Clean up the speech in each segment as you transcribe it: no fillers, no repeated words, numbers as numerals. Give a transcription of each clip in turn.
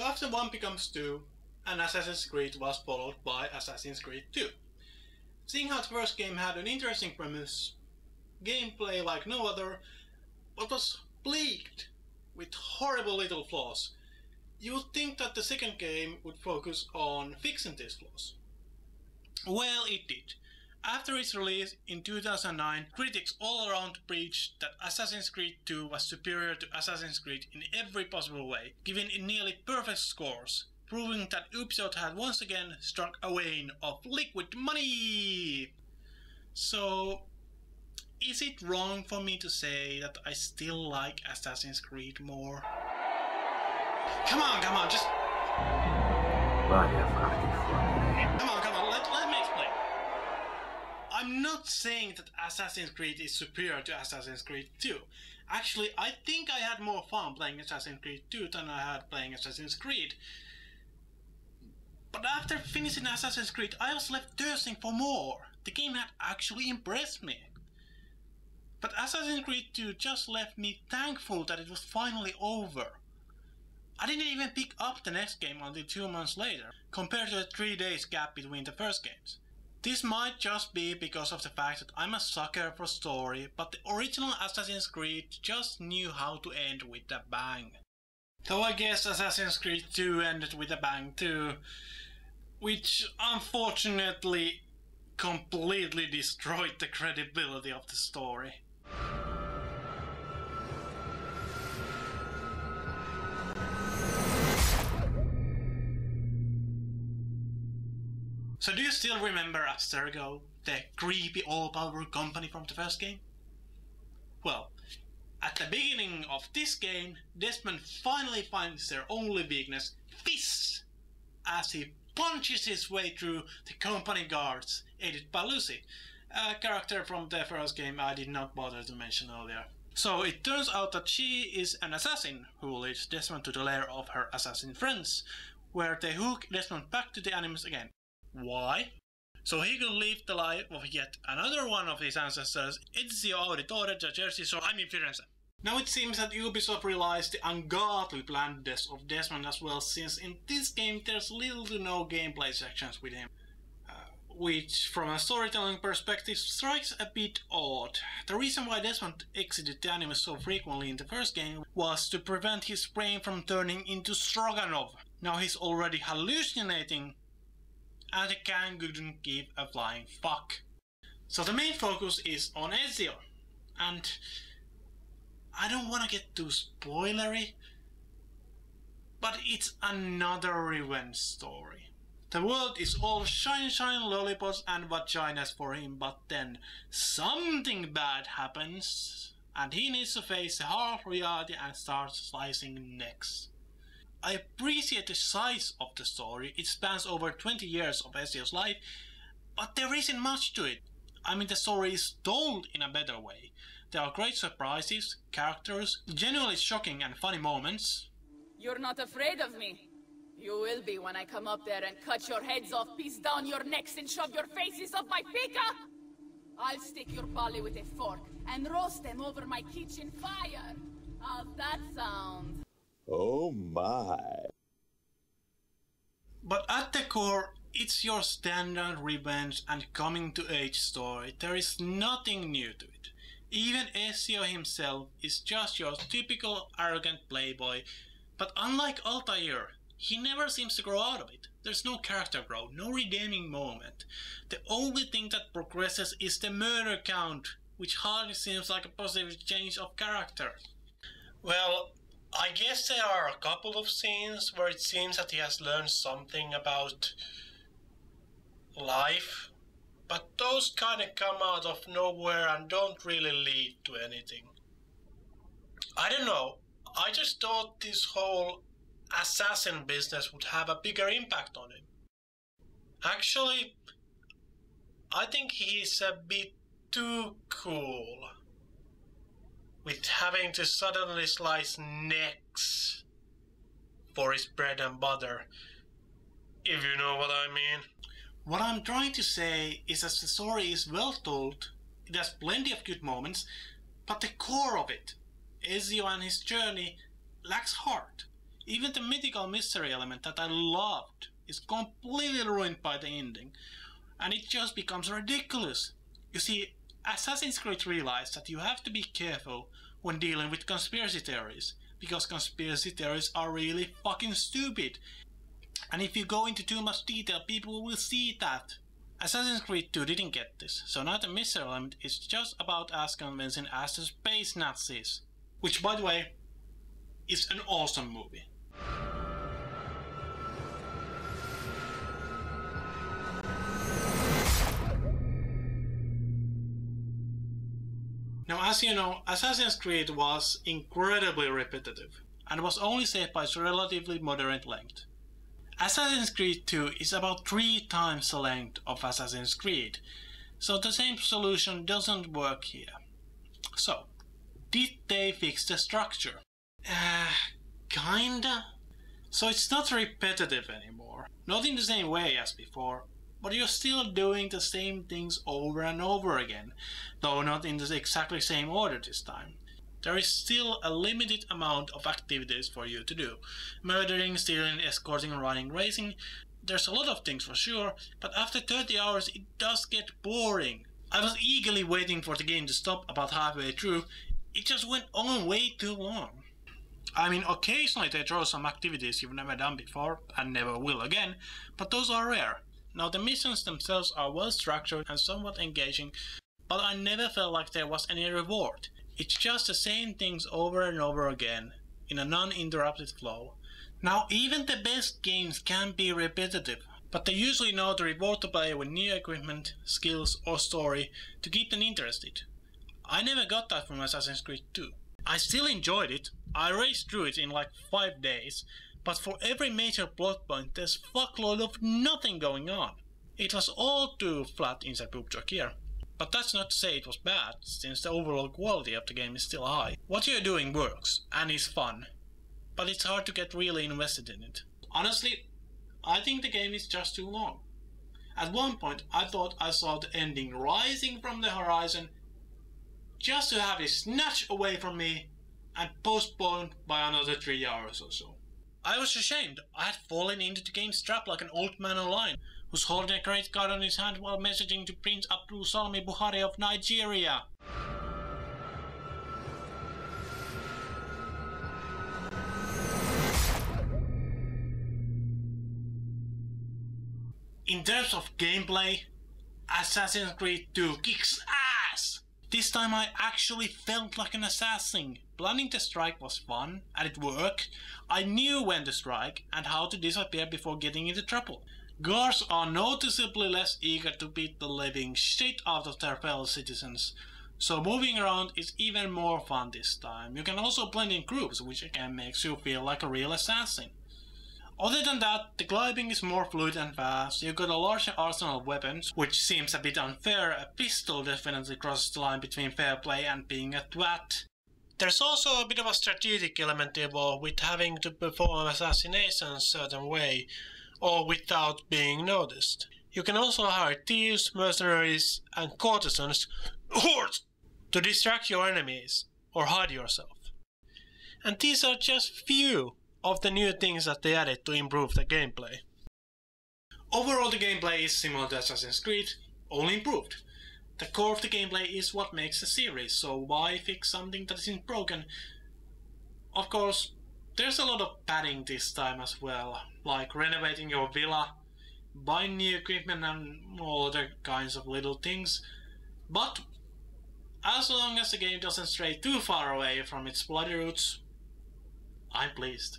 So after 1 becomes 2, and Assassin's Creed was followed by Assassin's Creed 2. Seeing how the first game had an interesting premise, gameplay like no other, but was plagued with horrible little flaws, you would think that the second game would focus on fixing these flaws. Well, it did. After its release in 2009, critics all around preached that Assassin's Creed 2 was superior to Assassin's Creed in every possible way, giving it nearly perfect scores, proving that Ubisoft had once again struck a vein of liquid money! So, is it wrong for me to say that I still like Assassin's Creed more? Come on, just... Come on, let me explain. I'm not saying that Assassin's Creed is superior to Assassin's Creed 2. Actually, I think I had more fun playing Assassin's Creed 2 than I had playing Assassin's Creed. But after finishing Assassin's Creed, I was left thirsting for more. The game had actually impressed me. But Assassin's Creed 2 just left me thankful that it was finally over. I didn't even pick up the next game until 2 months later, compared to the 3 days gap between the first games. This might just be because of the fact that I'm a sucker for story, but the original Assassin's Creed just knew how to end with a bang. Though I guess Assassin's Creed 2 ended with a bang too, which unfortunately completely destroyed the credibility of the story. So do you still remember Abstergo, the creepy all-power company from the first game? Well, at the beginning of this game, Desmond finally finds their only weakness, fists, as he punches his way through the company guards, aided by Lucy, a character from the first game I did not bother to mention earlier. So it turns out that she is an assassin who leads Desmond to the lair of her assassin friends, where they hook Desmond back to the Animus again. Why? So he could live the life of yet another one of his ancestors, Ezio Auditore da Jersey, so I'm in Firenze. Now it seems that Ubisoft realized the ungodly blandness of Desmond as well, since in this game there's little to no gameplay sections with him. Which, from a storytelling perspective, strikes a bit odd. The reason why Desmond exited the anime so frequently in the first game was to prevent his brain from turning into Stroganov. Now he's already hallucinating, and the gang couldn't give a flying fuck. So the main focus is on Ezio, and I don't want to get too spoilery, but it's another revenge story. The world is all shine lollipops and vaginas for him, but then something bad happens, and he needs to face the hard reality and start slicing necks. I appreciate the size of the story. It spans over 20 years of Ezio's life, but there isn't much to it. I mean, the story is told in a better way. There are great surprises, characters, genuinely shocking and funny moments. You're not afraid of me. You will be when I come up there and cut your heads off, piece down your necks and shove your faces off my pika! I'll stick your body with a fork and roast them over my kitchen fire. How's that sound? Oh my. But at the core, it's your standard revenge and coming to age story. There is nothing new to it. Even Ezio himself is just your typical arrogant playboy, but unlike Altair, he never seems to grow out of it. There's no character growth, no redeeming moment. The only thing that progresses is the murder count, which hardly seems like a positive change of character. Well, I guess there are a couple of scenes where it seems that he has learned something about life, but those kinda come out of nowhere and don't really lead to anything. I don't know, I just thought this whole assassin business would have a bigger impact on him. Actually, I think he's a bit too cool with having to suddenly slice necks for his bread and butter, if you know what I mean. What I'm trying to say is that the story is well told, it has plenty of good moments, but the core of it, Ezio and his journey, lacks heart. Even the mythical mystery element that I loved is completely ruined by the ending, and it just becomes ridiculous. You see, Assassin's Creed realized that you have to be careful when dealing with conspiracy theories, because conspiracy theories are really fucking stupid. And if you go into too much detail, people will see that. Assassin's Creed 2 didn't get this, so now the mystery element is just about as convincing as the Space Nazis. Which, by the way, is an awesome movie. Now, as you know, Assassin's Creed was incredibly repetitive, and was only saved by its relatively moderate length. Assassin's Creed 2 is about 3 times the length of Assassin's Creed, so the same solution doesn't work here. So, did they fix the structure? Kinda. So it's not repetitive anymore, not in the same way as before, but you're still doing the same things over and over again, though not in the exactly same order this time. There is still a limited amount of activities for you to do. Murdering, stealing, escorting, running, racing. There's a lot of things for sure, but after 30 hours it does get boring. I was eagerly waiting for the game to stop about halfway through. It just went on way too long. I mean, occasionally they throw some activities you've never done before, and never will again, but those are rare. Now the missions themselves are well structured and somewhat engaging, but I never felt like there was any reward. It's just the same things over and over again, in a non-interrupted flow. Now even the best games can be repetitive, but they usually know to reward the player with new equipment, skills or story to keep them interested. I never got that from Assassin's Creed 2. I still enjoyed it, I raced through it in like 5 days, but for every major plot point there's fuckload of nothing going on. It was all too flat inside Poop Truck here. But that's not to say it was bad, since the overall quality of the game is still high. What you're doing works, and is fun, but it's hard to get really invested in it. Honestly, I think the game is just too long. At one point I thought I saw the ending rising from the horizon, just to have it snatched away from me and postponed by another 3 hours or so. I was ashamed. I had fallen into the game's trap like an old man online, who's holding a credit card on his hand while messaging to Prince Abdul Salmi Buhari of Nigeria. In terms of gameplay, Assassin's Creed 2 kicks ass! This time I actually felt like an assassin. Planning the strike was fun, and it worked. I knew when to strike and how to disappear before getting into trouble. Guards are noticeably less eager to beat the living shit out of their fellow citizens, so moving around is even more fun this time. You can also blend in groups, which again makes you feel like a real assassin. Other than that, the gliding is more fluid and fast, you've got a larger arsenal of weapons, which seems a bit unfair. A pistol definitely crosses the line between fair play and being a twat. There's also a bit of a strategic element involved with having to perform assassinations a certain way, or without being noticed. You can also hire thieves, mercenaries, and courtesans to distract your enemies, or hide yourself. And these are just few of the new things that they added to improve the gameplay. Overall the gameplay is similar to Assassin's Creed, only improved. The core of the gameplay is what makes the series, so why fix something that isn't broken? Of course, there's a lot of padding this time as well, like renovating your villa, buying new equipment and all other kinds of little things, but as long as the game doesn't stray too far away from its bloody roots, I'm pleased.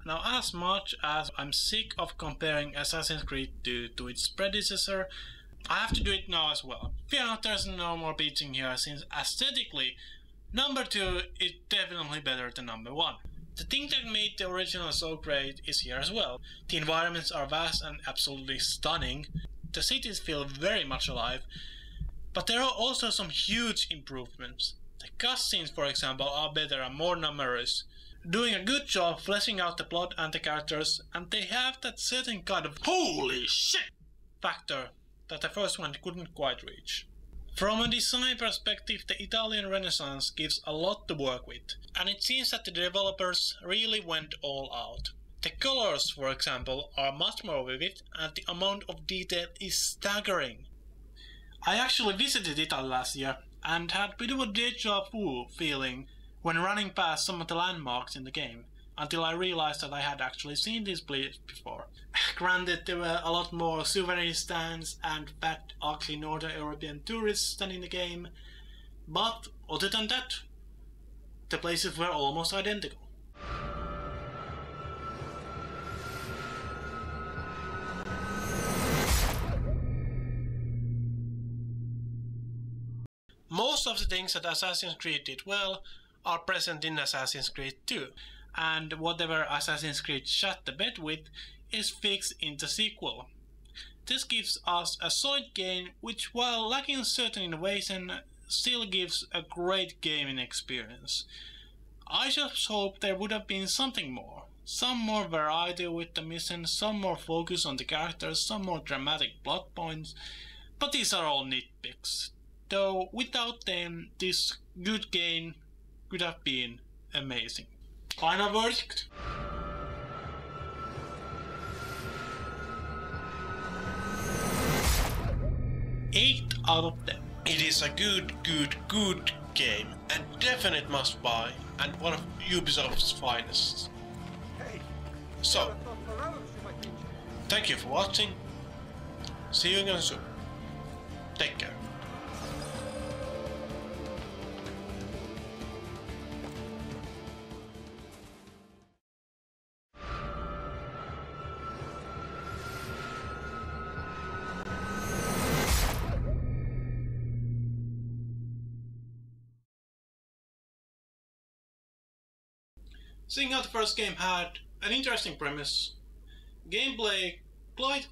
Now, as much as I'm sick of comparing Assassin's Creed 2 to its predecessor, I have to do it now as well. Fear not, there's no more beating here, since aesthetically, number 2 is definitely better than number 1. The thing that made the original so great is here as well. The environments are vast and absolutely stunning, the cities feel very much alive, but there are also some huge improvements. The cutscenes, for example, are better and more numerous, doing a good job fleshing out the plot and the characters, and they have that certain kind of holy shit factor that the first one couldn't quite reach. From a design perspective, the Italian Renaissance gives a lot to work with, and it seems that the developers really went all out. The colors, for example, are much more vivid, and the amount of detail is staggering. I actually visited Italy last year, and had a bit of a deja vu feeling when running past some of the landmarks in the game, until I realized that I had actually seen this place before. Granted, there were a lot more souvenir stands and fat, ugly Northern European tourists than in the game, but other than that, the places were almost identical. Most of the things that Assassin's Creed did well are present in Assassin's Creed 2, and whatever Assassin's Creed shut the bed with is fixed in the sequel. This gives us a solid game which, while lacking certain innovation, still gives a great gaming experience. I just hope there would have been something more. Some more variety with the mission, some more focus on the characters, some more dramatic plot points, but these are all nitpicks. Though without them, this good game could have been amazing. Final verdict? 8 out of 10. It is a good game, and definite must buy, and one of Ubisoft's finest. So, thank you for watching. See you again soon. Take care. Seeing how the first game had an interesting premise, gameplay quite